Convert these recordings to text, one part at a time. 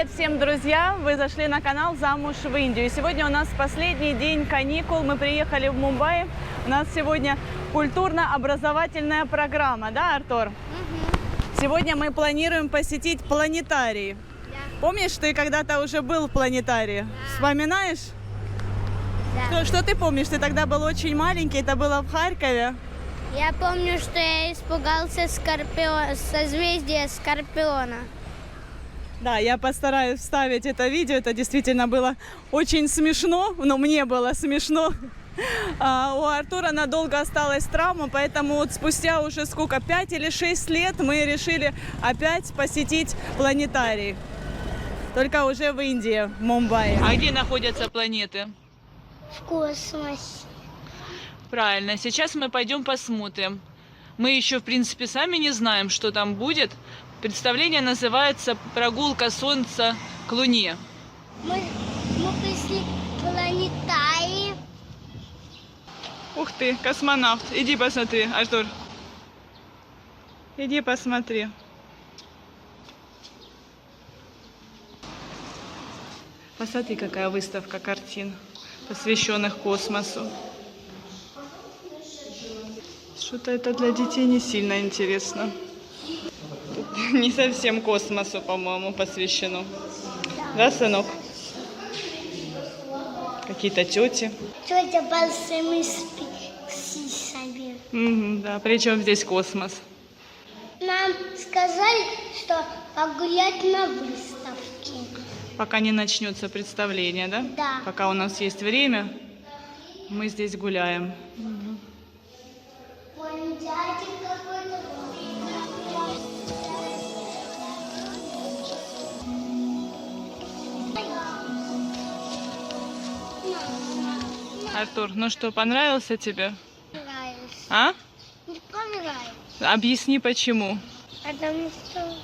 Привет всем, друзья! Вы зашли на канал «Замуж в Индию». Сегодня у нас последний день каникул. Мы приехали в Мумбаи. У нас сегодня культурно-образовательная программа, да, Артур? Угу. Сегодня мы планируем посетить планетарий. Да. Помнишь, ты когда-то уже был в планетарии? Да. Вспоминаешь? Да. Что ты помнишь? Ты тогда был очень маленький, это было в Харькове. Я помню, что я испугался созвездия Скорпиона. Да, я постараюсь вставить это видео. Это действительно было очень смешно, но мне было смешно. У Артура надолго осталась травма, поэтому вот спустя уже сколько, 5 или 6 лет мы решили опять посетить планетарий. Только уже в Индии, в Мумбаи. А где находятся планеты? В космосе. Правильно, сейчас мы пойдем посмотрим. Мы еще, в принципе, сами не знаем, что там будет. Представление называется «Прогулка Солнца к Луне». Мы пришли к планетарию. Ух ты, космонавт. Иди посмотри, Артур. Иди посмотри. Посмотри, какая выставка картин, посвященных космосу. Что-то это для детей не сильно интересно. Тут не совсем космосу, по-моему, посвящено. Да, сынок? Какие-то тети. Тетя большими спицами. Да, причем здесь космос? Нам сказали, что погулять на выставке. Пока не начнется представление, да? Да. Пока у нас есть время, мы здесь гуляем. Вон дядя какой-то. Артур, ну что, понравился тебе? Нравится. А? Не понравилось. Объясни, почему. Потому что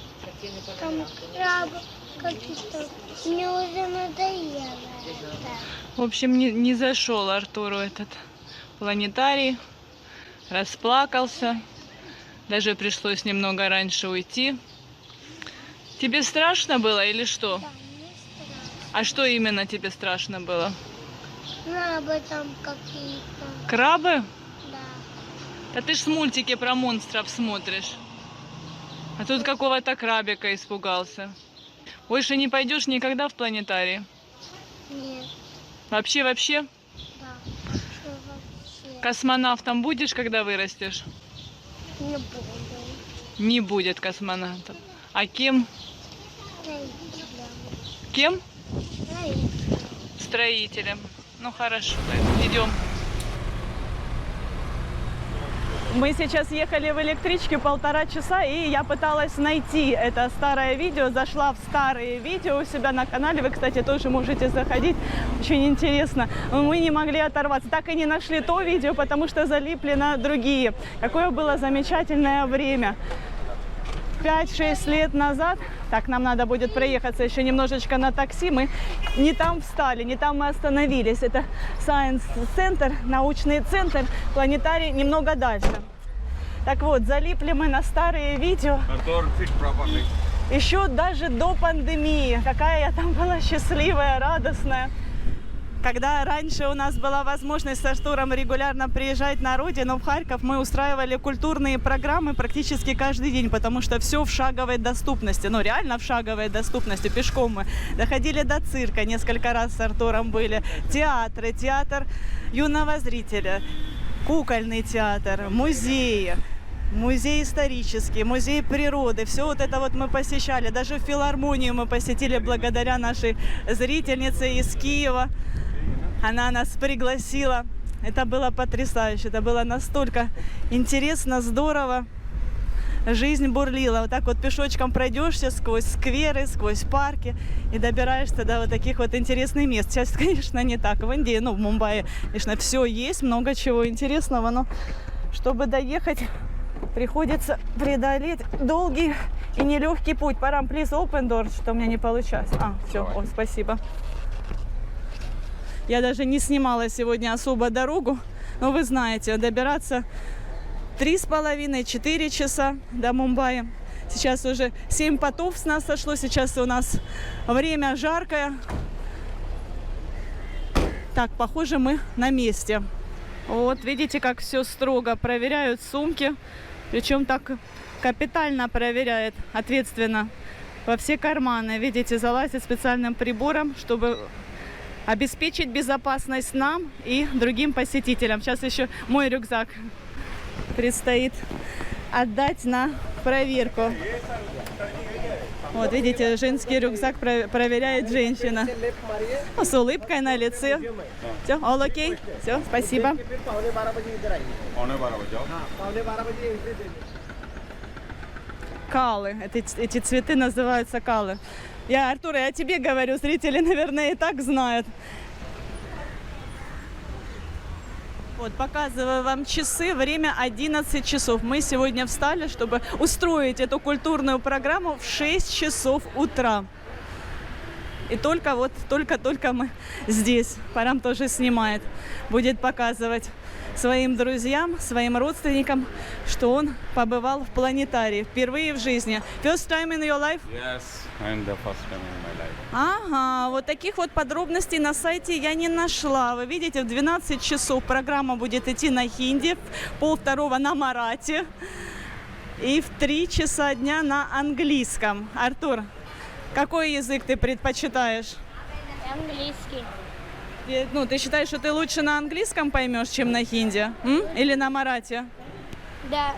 там крабы какие-то. Мне уже надоело это. В общем, не зашел Артуру этот планетарий. Расплакался. Даже пришлось немного раньше уйти. Тебе страшно было или что? Да, мне страшно. А что именно тебе страшно было? Крабы там какие-то. Крабы? Да. Да ты ж с мультики про монстров смотришь. А тут какого-то крабика испугался. Больше не пойдешь никогда в планетарий? Нет. Вообще? Да. Что вообще? Космонавтом будешь, когда вырастешь? Не буду. Не будет космонавтом. А кем? Строителем. Кем? Строителем. Строителем. Ну хорошо, идем. Мы сейчас ехали в электричке 1,5 часа, и я пыталась найти это старое видео. Зашла в старые видео у себя на канале. Вы, кстати, тоже можете заходить. Очень интересно. Мы не могли оторваться. Так и не нашли то видео, потому что залипли на другие. Какое было замечательное время. 5-6 лет назад, так, нам надо будет проехаться еще немножечко на такси, мы не там встали, не там мы остановились. Это Science Center, научный центр, планетарий немного дальше. Так вот, залипли мы на старые видео. Еще даже до пандемии. Какая я там была счастливая, радостная. Когда раньше у нас была возможность с Артуром регулярно приезжать на родину, в Харьков, мы устраивали культурные программы практически каждый день, потому что все в шаговой доступности. Ну, реально в шаговой доступности. Пешком мы доходили до цирка, несколько раз с Артуром были. Театры, театр юного зрителя, кукольный театр, музеи. Музей исторический, музей природы, все вот это вот мы посещали. Даже филармонию мы посетили благодаря нашей зрительнице из Киева. Она нас пригласила. Это было потрясающе, это было настолько интересно, здорово. Жизнь бурлила. Вот так вот пешочком пройдешься сквозь скверы, сквозь парки и добираешься до вот таких вот интересных мест. Сейчас, конечно, не так. В Индии, ну, в Мумбаи, конечно, все есть, много чего интересного, но чтобы доехать, приходится преодолеть долгий и нелегкий путь. Парам, please open door, что у меня не получалось. Все, о, спасибо. Я даже не снимала сегодня особо дорогу, но вы знаете, добираться 3,5-4 часа до Мумбаи. Сейчас уже 7 потов с нас сошло. Сейчас у нас время жаркое. Так, похоже, мы на месте. Вот, видите, как все строго проверяют сумки. Причем так капитально проверяет, ответственно. Во все карманы, видите, залазит специальным прибором, чтобы обеспечить безопасность нам и другим посетителям. Сейчас еще мой рюкзак предстоит отдать на проверку. Вот, видите, женский рюкзак проверяет женщина. Ну, с улыбкой на лице. Все, all окей? Все, спасибо. Калы. Эти цветы называются калы. Артур, я тебе говорю, зрители, наверное, и так знают. Вот, показываю вам часы. Время 11 часов. Мы сегодня встали, чтобы устроить эту культурную программу в 6 часов утра. И только мы здесь. Парам тоже снимает. Будет показывать своим друзьям, своим родственникам, что он побывал в планетарии впервые в жизни. First time in your life? Yes, and the first time in my life. Ага, вот таких вот подробностей на сайте я не нашла. Вы видите, в 12 часов программа будет идти на хинди, в 1:30 на марате и в 3 часа дня на английском. Артур, какой язык ты предпочитаешь? Английский. Ну, ты считаешь, что ты лучше на английском поймешь, чем на хинди? Или на марате? Да,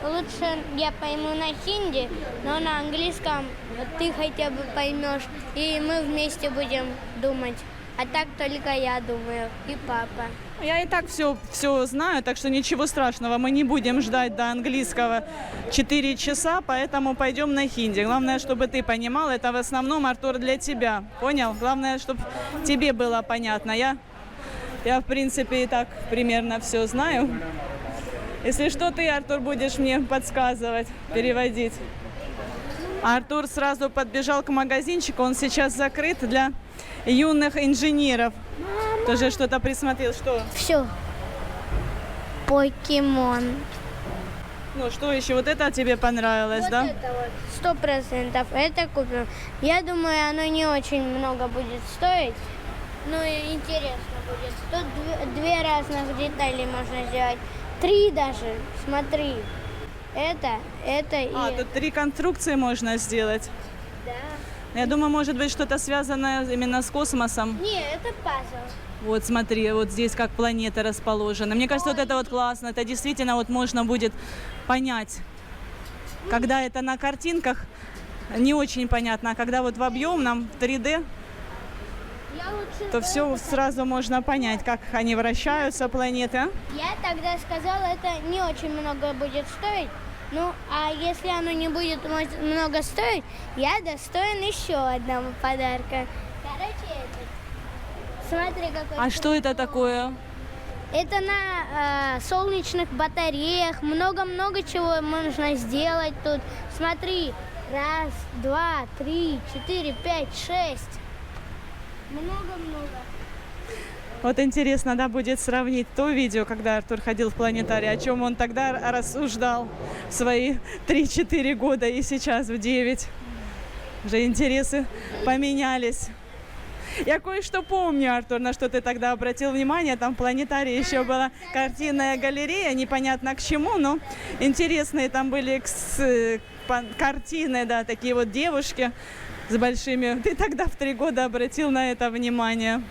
лучше я пойму на хинди, но на английском ты хотя бы поймешь, и мы вместе будем думать. А так только я думаю, и папа. Я и так все знаю, так что ничего страшного. Мы не будем ждать до английского 4 часа, поэтому пойдем на хинди. Главное, чтобы ты понимал, это в основном, Артур, для тебя. Понял? Главное, чтобы тебе было понятно. Я в принципе, и так примерно все знаю. Если что, ты, Артур, будешь мне подсказывать, переводить. Артур сразу подбежал к магазинчику, он сейчас закрыт для юных инженеров. Тоже что-то присмотрел. Что? Все. Покемон. Ну, что еще? Вот это тебе понравилось, Вот да? это вот, 100% это купим. Я думаю, оно не очень много будет стоить, но и интересно будет. Тут две разных детали можно сделать. 3 даже, смотри. Это и... Тут 3 конструкции можно сделать. Да. Я думаю, может быть, что-то связанное именно с космосом. Не, это пазл. Вот смотри, вот здесь как планета расположена. Мне кажется, вот это вот классно. Это действительно вот можно будет понять. Когда это на картинках, не очень понятно. А когда вот в объемном 3D, то все сразу можно понять, как они вращаются, планеты. А? Я тогда сказала, это не очень много будет стоить. Ну, а если оно не будет много стоить, я достоин еще одного подарка. Короче, смотри, какой. А что это такое? Это на солнечных батареях. Много-много чего можно сделать тут. Смотри. 1, 2, 3, 4, 5, 6. Много-много. Вот интересно, да, будет сравнить то видео, когда Артур ходил в планетарий, о чем он тогда рассуждал в свои 3-4 года и сейчас в 9. Уже интересы поменялись. Я кое-что помню, Артур, на что ты тогда обратил внимание. Там в планетарии еще была картинная галерея, непонятно к чему, но интересные там были картины, да, такие вот девушки с большими. Ты тогда в 3 года обратил на это внимание.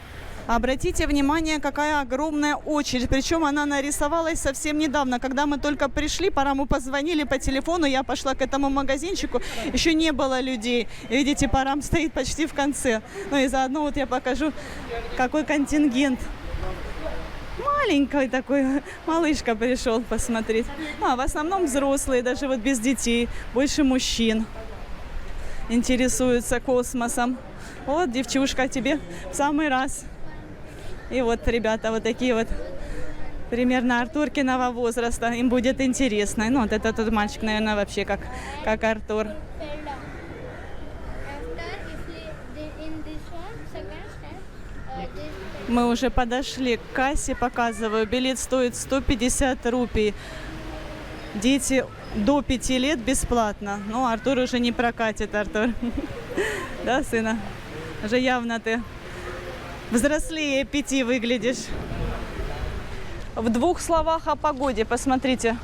Обратите внимание, какая огромная очередь. Причем она нарисовалась совсем недавно. Когда мы только пришли, Параму позвонили по телефону, я пошла к этому магазинчику, еще не было людей. И видите, Парам стоит почти в конце. Ну и заодно вот я покажу, какой контингент. Маленький такой, малышка пришел посмотреть. А в основном взрослые, даже вот без детей, больше мужчин интересуются космосом. Вот, девчушка, тебе в самый раз. И вот ребята вот такие вот, примерно Артуркиного возраста, им будет интересно. Ну, вот этот мальчик, наверное, вообще как Артур. Мы уже подошли к кассе, показываю. Билет стоит 150 рупий. Дети До 5 лет бесплатно. Ну, Артур уже не прокатит, Артур. Да, сына? Уже явно ты взрослее 5 выглядишь. В 2 словах о погоде. Посмотрите,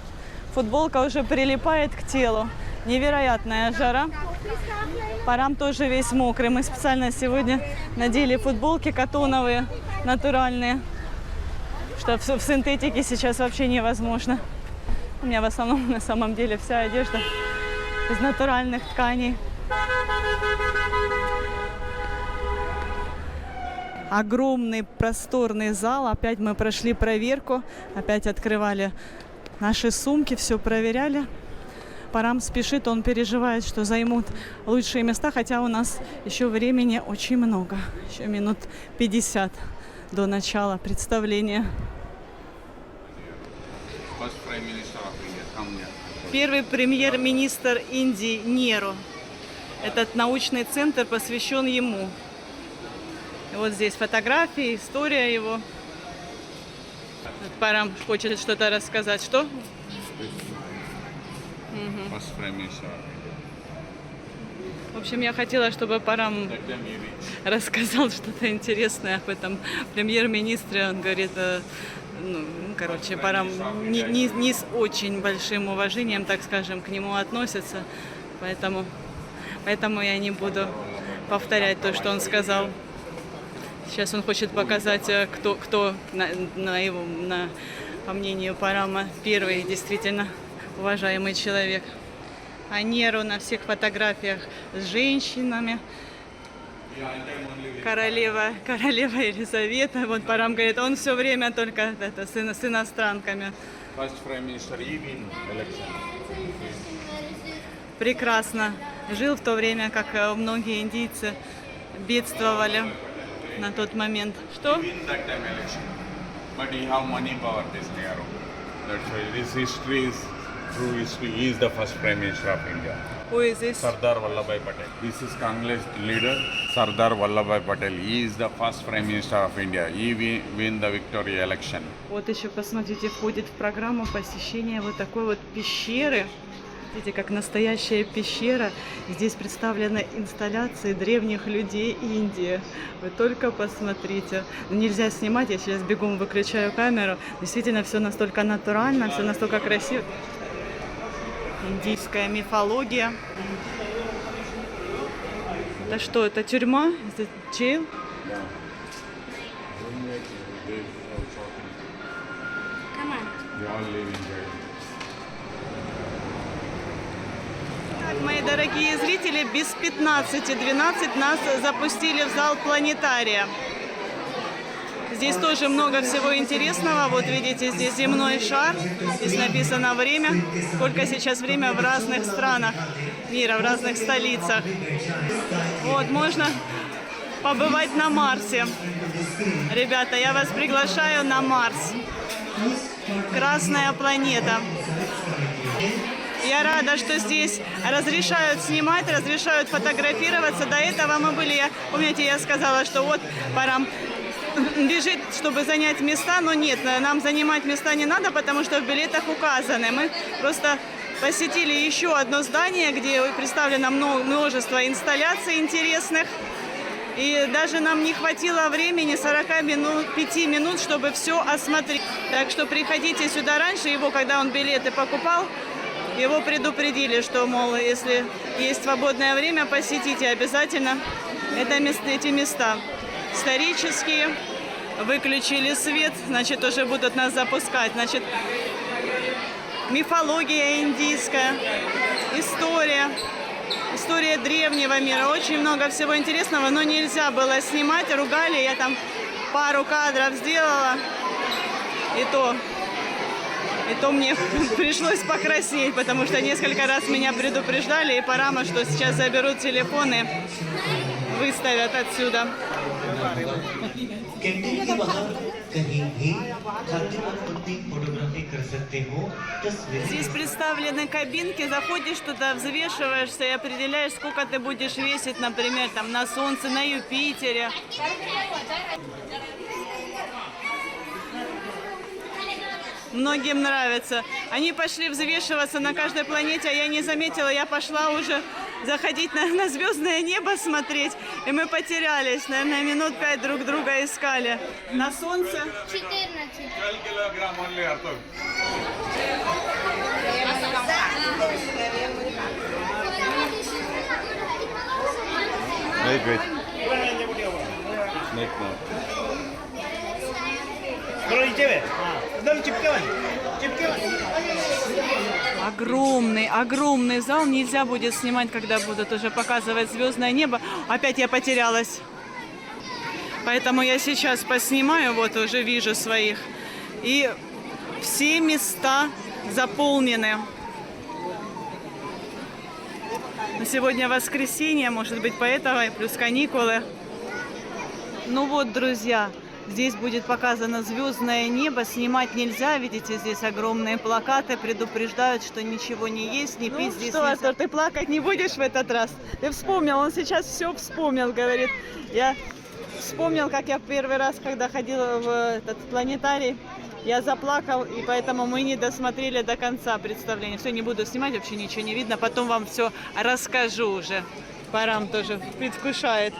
футболка уже прилипает к телу. Невероятная жара. Парам тоже весь мокрый. Мы специально сегодня надели футболки катоновые, натуральные. Что в синтетике сейчас вообще невозможно. У меня в основном на самом деле вся одежда из натуральных тканей. Огромный просторный зал. Опять мы прошли проверку. Опять открывали наши сумки, все проверяли. Парам спешит, он переживает, что займут лучшие места, хотя у нас еще времени очень много. Еще минут 50 до начала представления. Первый премьер-министр Индии Неру. Этот научный центр посвящен ему. И вот здесь фотографии, история его. Парам хочет что-то рассказать. Что? В общем, я хотела, чтобы Парам рассказал что-то интересное об этом премьер-министре. Он говорит, Парам не с очень большим уважением, так скажем, к нему относится. Поэтому я не буду повторять то, что он сказал. Сейчас он хочет показать, кто по мнению Парама, первый действительно уважаемый человек. А Неру на всех фотографиях с женщинами. Королева Елизавета. Вот Парам говорит, он все время только с иностранками. Прекрасно. Жил в то время, как многие индийцы бедствовали на тот момент. Что? True history, he is the first Prime Minister of India. Who is this? Sardar Vallabhbhai Patel. This is Congress leader, Sardar Vallabhbhai Patel. He is the first Prime Minister of India. He win the victory election. Вот еще, посмотрите, входит в программу посещение вот такой вот пещеры. Видите, как настоящая пещера. Здесь представлены инсталляции древних людей Индии. Вы только посмотрите. Нельзя снимать, я сейчас бегом выключаю камеру. Действительно, все настолько натурально, все настолько красиво. Индийская мифология. Это что, это тюрьма? Это jail? Так, мои дорогие зрители, без 15:12 нас запустили в зал планетария. Здесь тоже много всего интересного. Вот видите, здесь земной шар. Здесь написано время. Сколько сейчас время в разных странах мира, в разных столицах. Вот, можно побывать на Марсе. Ребята, я вас приглашаю на Марс. Красная планета. Я рада, что здесь разрешают снимать, разрешают фотографироваться. До этого мы были, помните, я сказала, что вот Парам бежит, чтобы занять места, но нет, нам занимать места не надо, потому что в билетах указаны. Мы просто посетили еще одно здание, где представлено множество инсталляций интересных. И даже нам не хватило времени, 45 минут, чтобы все осмотреть. Так что приходите сюда раньше. Его, когда он билеты покупал, его предупредили, что, мол, если есть свободное время, посетите обязательно эти места. Исторические. Выключили свет, значит, уже будут нас запускать. Значит, мифология индийская, история древнего мира. Очень много всего интересного, но нельзя было снимать, ругали. Я там пару кадров сделала, и то мне пришлось покрасить, потому что несколько раз меня предупреждали, и Парама, что сейчас заберут телефоны, выставят отсюда. Здесь представлены кабинки, заходишь туда, взвешиваешься и определяешь, сколько ты будешь весить, например, там на Солнце, на Юпитере. многим нравится. Они пошли взвешиваться на каждой планете, а я не заметила, я пошла уже заходить на звездное небо смотреть, и мы потерялись, наверное, минут 5 друг друга искали. На солнце 14. Wait. Огромный зал. Нельзя будет снимать, когда будут уже показывать звездное небо. Опять я потерялась. Поэтому я сейчас поснимаю, вот уже вижу своих. И все места заполнены. Но сегодня воскресенье, может быть, поэтому и плюс каникулы. Ну вот, друзья, здесь будет показано звездное небо. Снимать нельзя, видите, здесь огромные плакаты предупреждают, что ничего не есть, не пить здесь нельзя. Артур, ты плакать не будешь в этот раз? Ты вспомнил, он сейчас все вспомнил, говорит. Я вспомнил, как я первый раз, когда ходила в этот планетарий, я заплакал, и поэтому мы не досмотрели до конца представления. Все, не буду снимать, вообще ничего не видно. Потом вам все расскажу уже. Парам тоже предвкушает.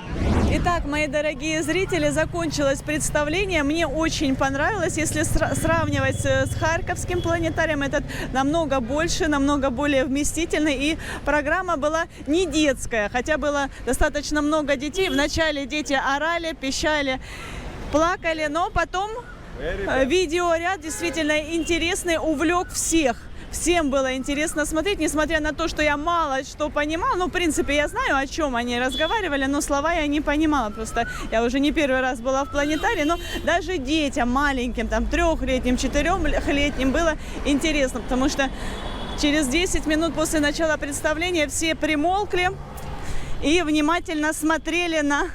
Итак, мои дорогие зрители, закончилось представление. Мне очень понравилось. Если сравнивать с Харьковским планетарием, этот намного больше, намного более вместительный. И программа была не детская, хотя было достаточно много детей. Вначале дети орали, пищали, плакали, но потом видеоряд действительно интересный, увлек всех. Всем было интересно смотреть, несмотря на то, что я мало что понимала. Ну, в принципе, я знаю, о чем они разговаривали, но слова я не понимала. Просто я уже не первый раз была в планетарии, но даже детям маленьким, там, 3-летним, 4-летним было интересно, потому что через 10 минут после начала представления все примолкли и внимательно смотрели на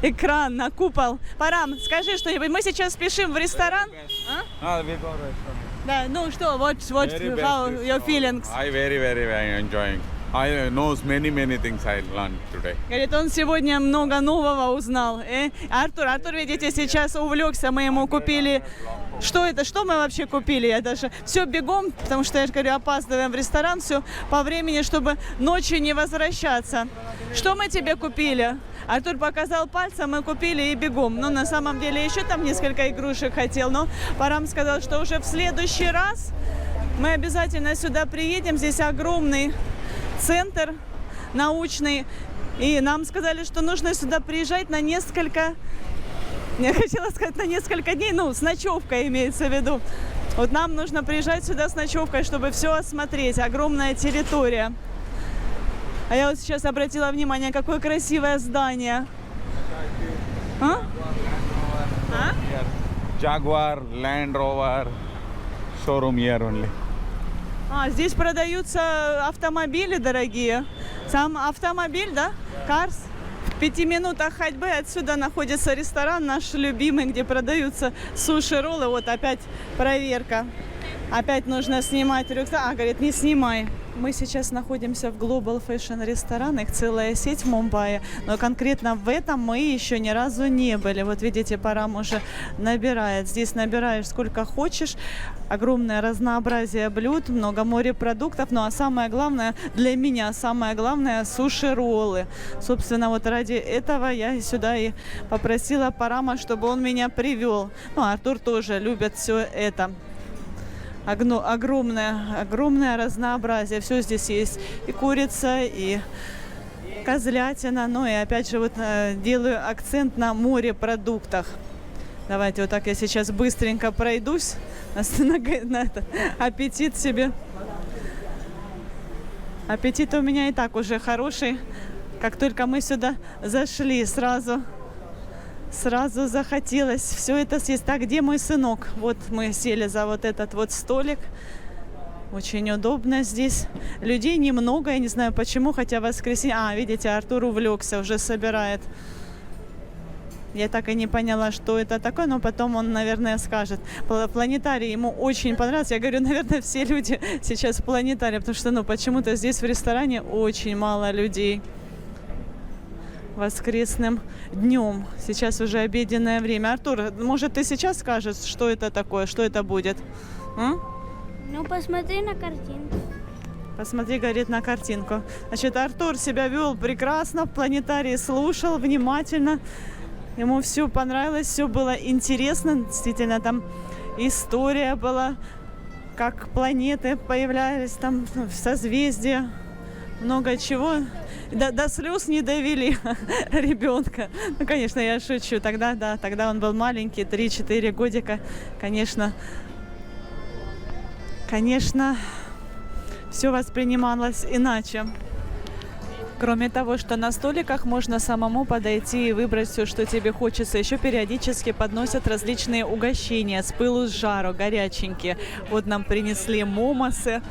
экран, на купол. Парам, скажи что-нибудь. Мы сейчас спешим в ресторан. Да, ну что, what how your feelings? I very enjoying. I knows many things I learned today. Говорит, он сегодня много нового узнал. Артур, видите, сейчас увлекся, мы ему купили. Что это? Что мы вообще купили? Я даже все бегом, потому что, я же говорю, опаздываем в ресторан, все по времени, чтобы ночью не возвращаться. Что мы тебе купили? Артур показал пальцем, мы купили и бегом. Но на самом деле еще там несколько игрушек хотел. Но Парам сказал, что уже в следующий раз мы обязательно сюда приедем. Здесь огромный центр научный. И нам сказали, что нужно сюда приезжать на несколько... Я хотела сказать, на несколько дней. Ну, с ночевкой имеется в виду. Вот нам нужно приезжать сюда с ночевкой, чтобы все осмотреть. Огромная территория. А я вот сейчас обратила внимание, какое красивое здание. Jaguar, Land Rover, showroom here only. Здесь продаются автомобили дорогие. Сам автомобиль, да? Cars. В 5 минутах ходьбы отсюда находится ресторан наш любимый, где продаются суши-роллы. Вот опять проверка. Опять нужно снимать рюкзак. Говорит, не снимай. Мы сейчас находимся в Global Fashion ресторан, их целая сеть в Мумбаи, но конкретно в этом мы еще ни разу не были. Вот видите, Парам уже набирает. Здесь набираешь сколько хочешь, огромное разнообразие блюд, много морепродуктов, ну а самое главное, для меня самое главное, суши-роллы. Собственно, вот ради этого я сюда и попросила Парама, чтобы он меня привел. Ну, Артур тоже любит все это. Огромное разнообразие. Все здесь есть. И курица, и козлятина. Ну и опять же вот делаю акцент на морепродуктах. Давайте вот так я сейчас быстренько пройдусь. На аппетит себе. Аппетит у меня и так уже хороший. Как только мы сюда зашли, сразу захотелось все это съесть. Так, где мой сынок? Вот мы сели за вот этот вот столик. Очень удобно здесь. Людей немного, я не знаю почему, хотя воскресенье... видите, Артур увлекся, уже собирает. Я так и не поняла, что это такое, но потом он, наверное, скажет. Планетарий ему очень понравился. Я говорю, наверное, все люди сейчас в планетарии, потому что, почему-то здесь в ресторане очень мало людей. Воскресным днем. Сейчас уже обеденное время. Артур, может, ты сейчас скажешь, что это такое, что это будет? Ну, посмотри на картинку. Посмотри, говорит, на картинку. Значит, Артур себя вел прекрасно в планетарии, слушал внимательно. Ему все понравилось, все было интересно. Действительно, там история была, как планеты появлялись, там созвездия, много чего. До слез не довели ребенка. Ну, конечно, я шучу. Тогда, да, тогда он был маленький, 3-4 годика. Конечно, все воспринималось иначе. Кроме того, что на столиках можно самому подойти и выбрать все, что тебе хочется. Еще периодически подносят различные угощения с пылу с жару, горяченькие. Вот нам принесли момосы.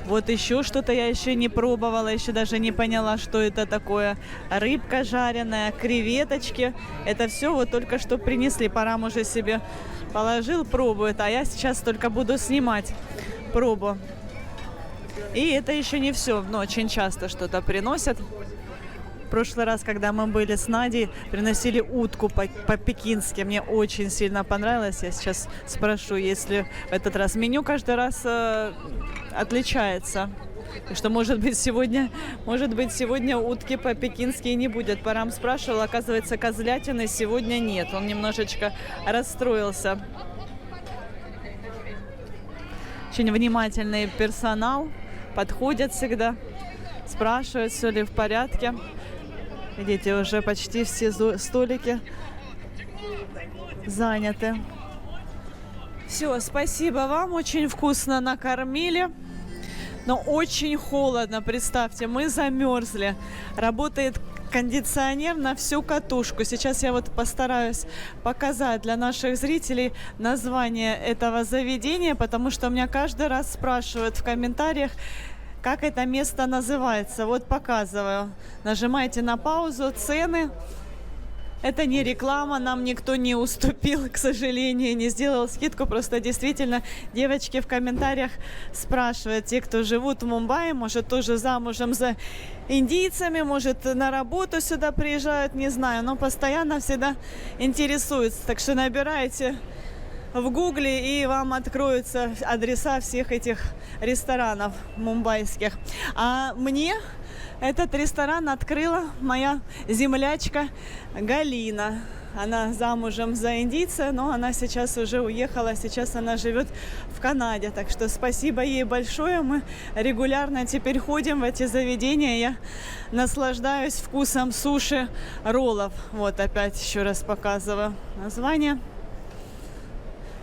Вот еще что-то я еще не пробовала, еще даже не поняла, что это такое. Рыбка жареная, креветочки. Это все вот только что принесли. Парам уже себе положил, пробует. А я сейчас только буду снимать пробу. И это еще не все, но очень часто что-то приносят. В прошлый раз, когда мы были с Надей, приносили утку по-пекински. Мне очень сильно понравилось. Я сейчас спрошу, если в этот раз меню каждый раз отличается. Так что, может быть, сегодня утки по-пекински не будет. Парам спрашивал, оказывается, козлятины сегодня нет. Он немножечко расстроился. Очень внимательный персонал. Подходят всегда, спрашивают, все ли в порядке. Видите, уже почти все столики заняты. Все, спасибо вам, очень вкусно накормили. Но очень холодно, представьте, мы замерзли. Работает кондиционер на всю катушку. Сейчас я вот постараюсь показать для наших зрителей название этого заведения, потому что меня каждый раз спрашивают в комментариях, как это место называется. Вот показываю. Нажимайте на паузу. Цены. Это не реклама, нам никто не уступил, к сожалению, не сделал скидку. Просто действительно девочки в комментариях спрашивают, те, кто живут в Мумбаи, может, тоже замужем за индийцами, может, на работу сюда приезжают, не знаю, но постоянно всегда интересуются. Так что набирайте в Гугле, и вам откроются адреса всех этих ресторанов мумбайских. А мне этот ресторан открыла моя землячка Галина. Она замужем за индийца, но она сейчас уже уехала, сейчас она живет в Канаде. Так что спасибо ей большое. Мы регулярно теперь ходим в эти заведения. Я наслаждаюсь вкусом суши, роллов. Вот опять еще раз показываю название.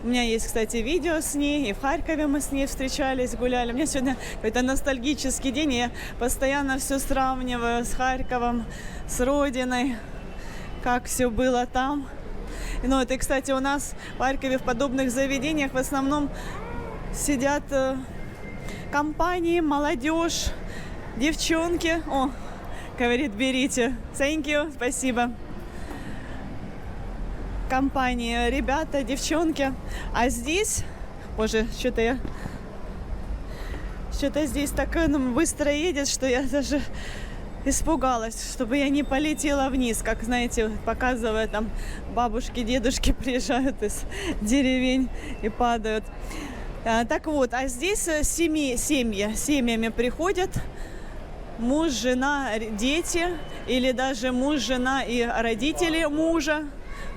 У меня есть, кстати, видео с ней, и в Харькове мы с ней встречались, гуляли. У меня сегодня какой-то ностальгический день, я постоянно все сравниваю с Харьковом, с родиной, как все было там. Ну, это, кстати, у нас в Харькове в подобных заведениях в основном сидят компании, молодежь, девчонки. О, говорит, берите. Thank you, спасибо. Компании, ребята, девчонки. А здесь, боже, что-то здесь так быстро едет, что я даже испугалась, чтобы я не полетела вниз, как, знаете, показывая, там бабушки, дедушки приезжают из деревень и падают. Так вот, а здесь семьями приходят, муж, жена, дети, или даже муж, жена и родители мужа,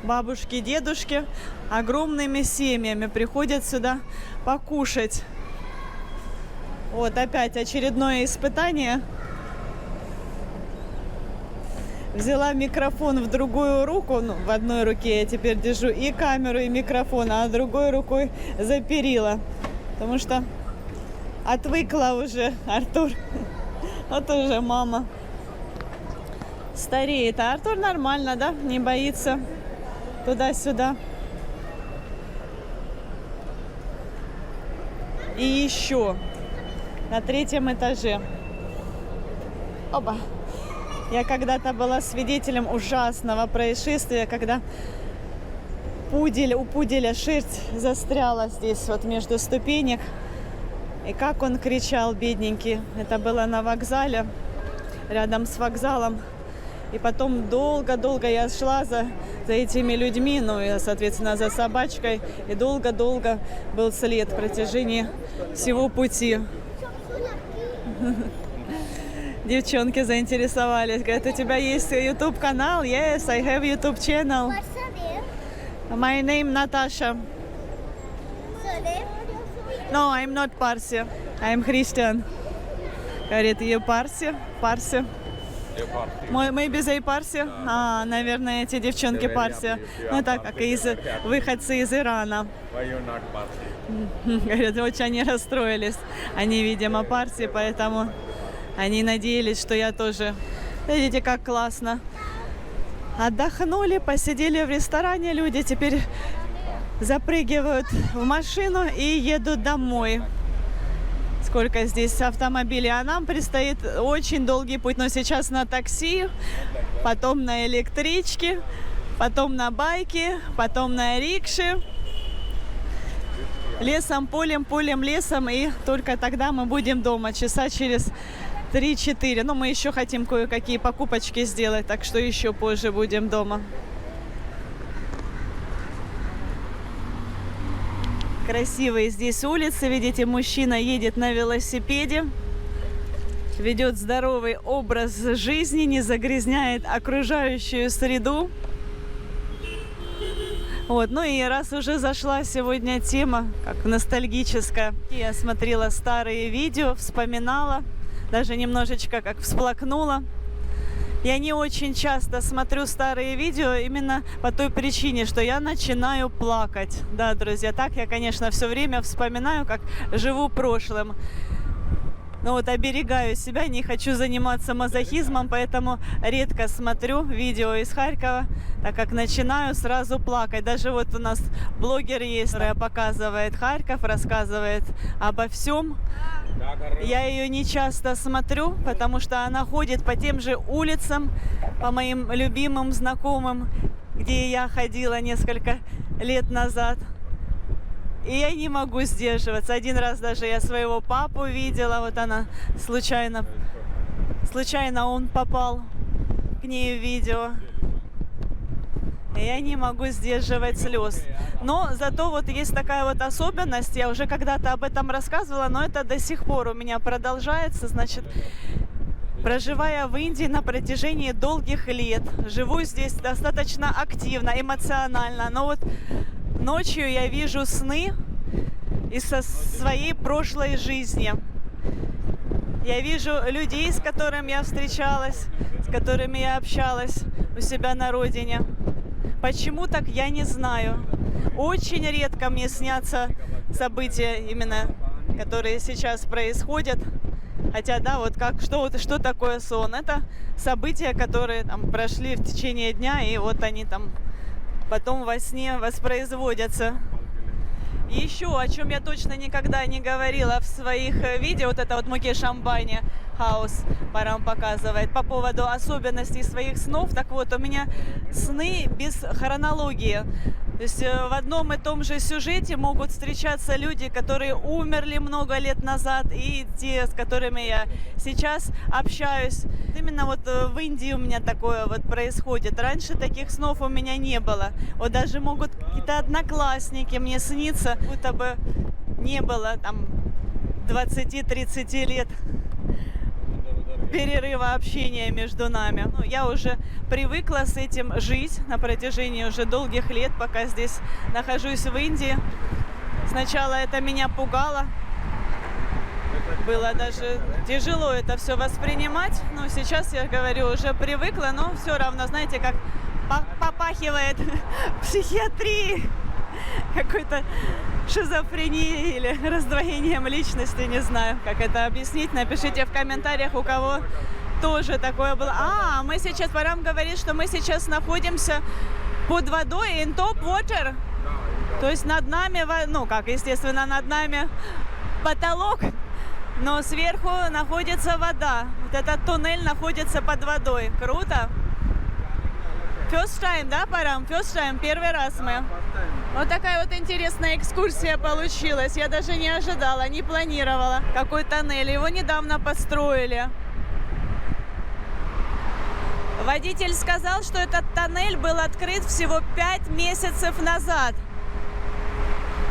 бабушки, дедушки, огромными семьями приходят сюда покушать. Вот опять очередное испытание. Взяла микрофон в другую руку, ну, в одной руке я теперь держу и камеру, и микрофон, а другой рукой за перила. Потому что отвыкла уже Артур. Вот уже мама стареет. А Артур нормально, да? Не боится. Туда-сюда. И еще на 3-м этаже. Оба. Я когда-то была свидетелем ужасного происшествия, когда у пуделя шерсть застряла здесь вот между ступенек. И как он кричал, бедненький. Это было на вокзале, рядом с вокзалом. И потом долго-долго я шла за этими людьми, ну и, соответственно, за собачкой. И долго-долго был след в протяжении всего пути. Девчонки заинтересовались. Говорят, у тебя есть YouTube-канал? Yes, I have YouTube channel. What's your name? My name Natasha. Surname? No, I'm not Parsi. I'm Christian. Говорит, you Parsi? Parsi. Maybe they Парси? Наверное, эти девчонки Парси. Ну, так как выходцы из Ирана. Говорят, очень они расстроились. Они, видимо, Парси, поэтому они надеялись, что я тоже. Видите, как классно. Отдохнули, посидели в ресторане люди. Теперь запрыгивают в машину и едут домой. Сколько здесь автомобилей, а нам предстоит очень долгий путь. Но сейчас на такси, потом на электричке, потом на байке, потом на рикше. Лесом, полем, полем, лесом. И только тогда мы будем дома, часа через 3-4. Но мы еще хотим кое-какие покупочки сделать, так что еще позже будем дома. Красивые здесь улицы. Видите, мужчина едет на велосипеде, ведет здоровый образ жизни, не загрязняет окружающую среду. Вот. Ну и раз уже зашла сегодня тема, как ностальгическая, я смотрела старые видео, вспоминала, даже немножечко как всплакнула. Я не очень часто смотрю старые видео именно по той причине, что я начинаю плакать. Да, друзья, так я, конечно, все время вспоминаю, как живу прошлым. Но вот оберегаю себя, не хочу заниматься мазохизмом, поэтому редко смотрю видео из Харькова, так как начинаю сразу плакать. Даже вот у нас блогер есть, которая показывает Харьков, рассказывает обо всем. Я ее не часто смотрю, потому что она ходит по тем же улицам, по моим любимым знакомым, где я ходила несколько лет назад. И я не могу сдерживаться. Один раз даже я своего папу видела, вот она случайно он попал к ней в видео. И я не могу сдерживать слез. Но зато вот есть такая вот особенность, я уже когда-то об этом рассказывала, но это до сих пор у меня продолжается. Значит, проживая в Индии на протяжении долгих лет, живу здесь достаточно активно, эмоционально, но вот ночью я вижу сны из своей прошлой жизни. Я вижу людей, с которыми я встречалась, с которыми я общалась у себя на родине. Почему так, я не знаю. Очень редко мне снятся события, именно которые сейчас происходят. Хотя, да, вот как, что такое сон? Это события, которые там прошли в течение дня, и вот они там потом во сне воспроизводятся. И еще, о чем я точно никогда не говорила в своих видео, вот это вот Мукеш Амбани Хаус Парам показывает по поводу особенностей своих снов. Так вот, у меня сны без хронологии. То есть в одном и том же сюжете могут встречаться люди, которые умерли много лет назад, и те, с которыми я сейчас общаюсь. Именно вот в Индии у меня такое вот происходит. Раньше таких снов у меня не было. Вот даже могут какие-то одноклассники мне сниться, будто бы не было там 20-30 лет перерыва общения между нами. Ну, я уже привыкла с этим жить на протяжении уже долгих лет, пока здесь нахожусь в Индии. Сначала это меня пугало. Было даже тяжело это все воспринимать. Но сейчас, я говорю, уже привыкла, но все равно, знаете, как попахивает психиатрией, какой-то шизофренией или раздвоением личности, не знаю, как это объяснить. Напишите в комментариях, у кого тоже такое было. Мы сейчас, Парам говорит, что мы сейчас находимся под водой, in top water. То есть над нами, ну как, естественно, над нами потолок, но сверху находится вода. Вот этот туннель находится под водой. Круто. First time, да, Парам? First time, первый раз мы. Вот такая вот интересная экскурсия получилась. Я даже не ожидала, не планировала. Какой тоннель. Его недавно построили. Водитель сказал, что этот тоннель был открыт всего 5 месяцев назад.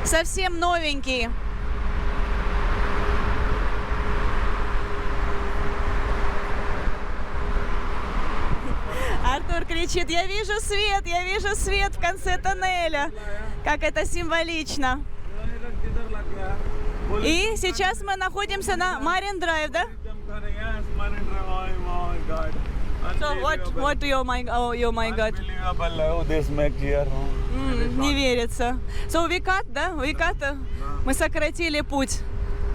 Совсем новенький. Артур кричит: я вижу свет в конце тоннеля. Как это символично. И сейчас мы находимся на Marine Drive, да? So what oh my God. Не верится. So we cut, да? We cut. Мы сократили путь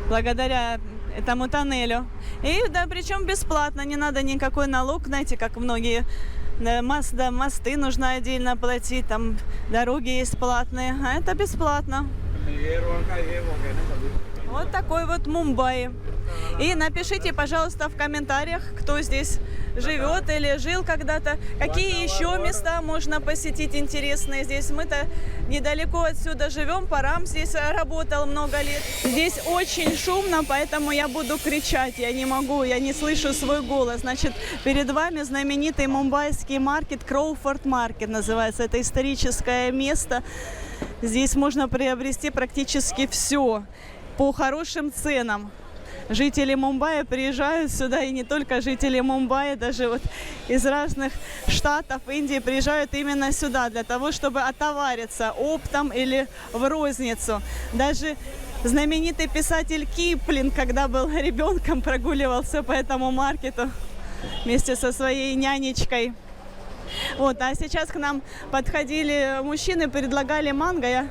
благодаря этому тоннелю. И да, причем бесплатно, не надо никакой налог, знаете, как многие мосты нужно отдельно платить, там дороги есть платные, а это бесплатно. Вот такой вот Мумбаи. И напишите, пожалуйста, в комментариях, кто здесь живет или жил когда-то, какие еще места можно посетить интересные здесь. Мы-то недалеко отсюда живем, Парам здесь работал много лет. Здесь очень шумно, поэтому я буду кричать, я не могу, я не слышу свой голос. Значит, перед вами знаменитый мумбайский маркет, Кроуфорд Маркет называется. Это историческое место. Здесь можно приобрести практически все по хорошим ценам. Жители Мумбаи приезжают сюда, и не только жители Мумбаи, даже вот из разных штатов Индии приезжают именно сюда для того, чтобы отовариться оптом или в розницу. Даже знаменитый писатель Киплинг, когда был ребенком, прогуливался по этому маркету вместе со своей нянечкой. Вот, а сейчас к нам подходили мужчины, предлагали манго. Я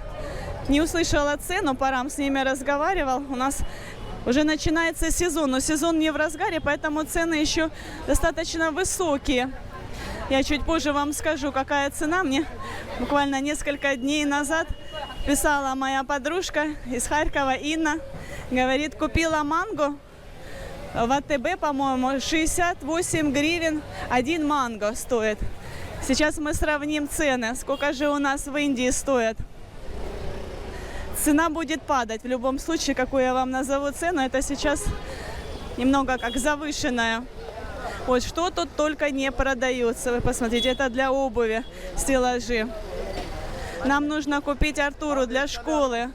не услышала цену, Парам с ними разговаривал. У нас уже начинается сезон, но сезон не в разгаре, поэтому цены еще достаточно высокие. Я чуть позже вам скажу, какая цена. Мне буквально несколько дней назад писала моя подружка из Харькова, Инна. Говорит, купила манго в АТБ, по-моему, 68 гривен один манго стоит. Сейчас мы сравним цены, сколько же у нас в Индии стоят. Цена будет падать в любом случае, какую я вам назову цену. Это сейчас немного как завышенная. Вот что тут только не продается. Вы посмотрите, это для обуви стеллажи. Нам нужно купить Артуру для школы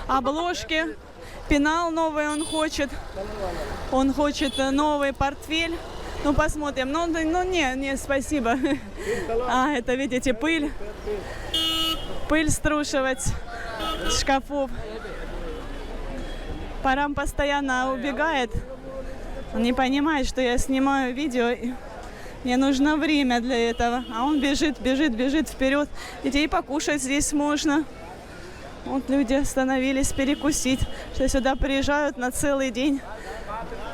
обложки. Пенал новый он хочет. Он хочет новый портфель. Ну, посмотрим. Ну не, спасибо. А, это, видите, пыль. Пыль струшивать с шкафов. Парам постоянно убегает. Он не понимает, что я снимаю видео. Мне нужно время для этого. А он бежит вперед. Детей покушать здесь можно. Вот люди остановились перекусить. Что сюда приезжают на целый день.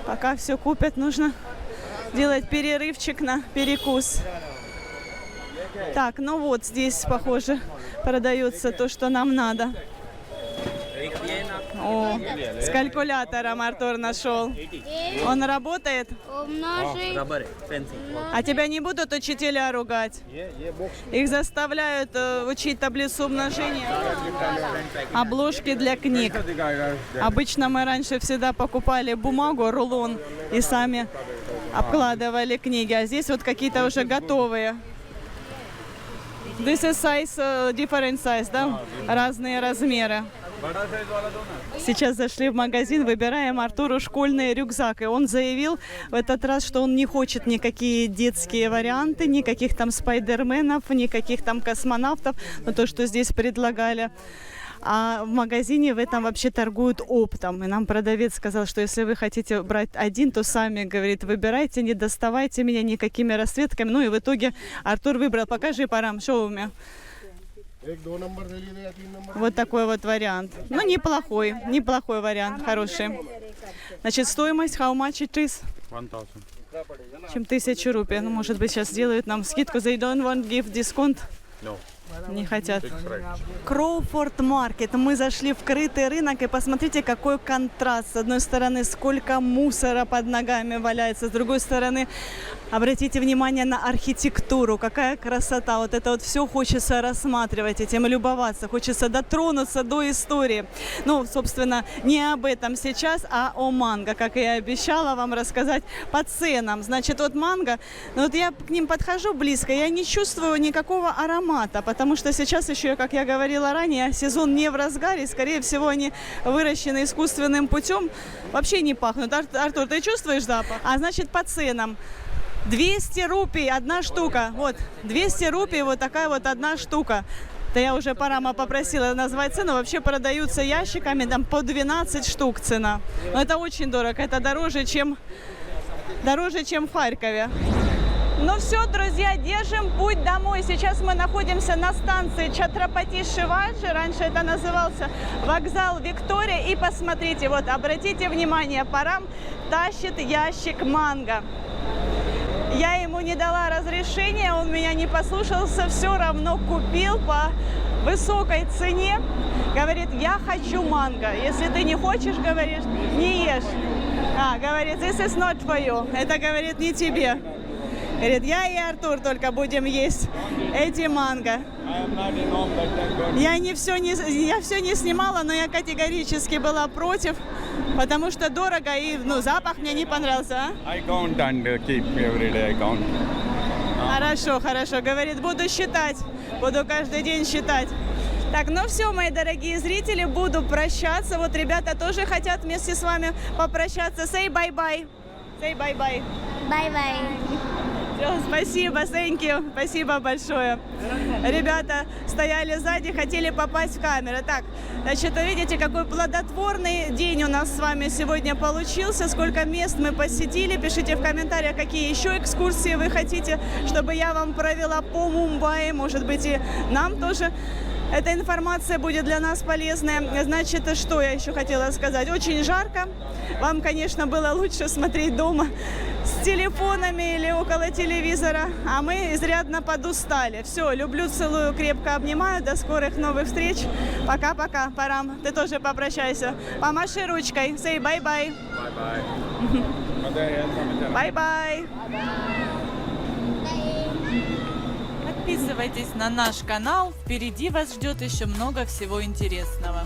Пока все купят, нужно делать перерывчик на перекус. Так, ну вот здесь, похоже, продается то, что нам надо. О, с калькулятором Артур нашел. Он работает? Умножить. А тебя не будут учителя ругать? Их заставляют учить таблицу умножения. Обложки для книг. Обычно мы раньше всегда покупали бумагу, рулон, и сами обкладывали книги. А здесь вот какие-то уже готовые. This is size, different size, да? Разные размеры. Сейчас зашли в магазин, выбираем Артуру школьный рюкзак. И он заявил в этот раз, что он не хочет никакие детские варианты, никаких там спайдерменов, никаких там космонавтов. Но то, что здесь предлагали. А в магазине в этом вообще торгуют оптом. И нам продавец сказал, что если вы хотите брать один, то сами, говорит, выбирайте, не доставайте меня никакими расцветками. Ну и в итоге Артур выбрал. Покажи, Парам, что у меня. Вот такой вот вариант. Ну, неплохой вариант, хороший. Значит, стоимость, how much it is? 1000. Чем 1000 рупий. Ну, может быть, сейчас сделают нам скидку. They don't want give discount. No. Не хотят. Кроуфорд Маркет. Мы зашли в крытый рынок, и посмотрите, какой контраст. С одной стороны, сколько мусора под ногами валяется, с другой стороны, Обратите внимание на архитектуру, какая красота. Вот это вот все хочется рассматривать, этим любоваться, хочется дотронуться до истории. Ну, собственно, не об этом сейчас, а о манго, как я и обещала вам рассказать по ценам. Значит, вот манго, ну, вот я к ним подхожу близко, я не чувствую никакого аромата, потому что сейчас еще, как я говорила ранее, сезон не в разгаре, скорее всего, они выращены искусственным путем, вообще не пахнут. Артур, ты чувствуешь запах? А значит, по ценам. 200 рупий одна штука. Вот, 200 рупий вот такая вот одна штука. Да я уже Парама попросила назвать цену. Вообще продаются ящиками, там по 12 штук цена. Но это очень дорого. Это дороже, чем в Харькове. Ну все, друзья, держим путь домой. Сейчас мы находимся на станции Чатрапати-Шиваджи. Раньше это назывался вокзал Виктория. И посмотрите, вот, обратите внимание, Парам тащит ящик манго. Я ему не дала разрешения, он меня не послушался, все равно купил по высокой цене. Говорит, я хочу манго. Если ты не хочешь, говоришь, не ешь. Говорит, this is not for you. Это, говорит, не тебе. Говорит, я и Артур только будем есть эти манго. Я все не снимала, но я категорически была против, потому что дорого и запах мне не понравился. I count and keep every day I count. Хорошо. Говорит, буду считать, буду каждый день считать. Так, ну все, мои дорогие зрители, буду прощаться. Вот ребята тоже хотят вместе с вами попрощаться. Say bye-bye. Say bye-bye. Bye-bye. Все, спасибо, thank you. Спасибо большое. Ребята стояли сзади, хотели попасть в камеру. Так, значит, вы видите, какой плодотворный день у нас с вами сегодня получился. Сколько мест мы посетили. Пишите в комментариях, какие еще экскурсии вы хотите, чтобы я вам провела по Мумбаи. Может быть, и нам тоже эта информация будет для нас полезная. Значит, что я еще хотела сказать? Очень жарко. Вам, конечно, было лучше смотреть дома с телефонами или около телевизора, а мы изрядно подустали. Все, люблю, целую, крепко обнимаю. До скорых новых встреч. Пока-пока. Парам, ты тоже попрощайся. Помаши ручкой. Say bye-bye. Bye-bye. Подписывайтесь на наш канал, впереди вас ждет еще много всего интересного.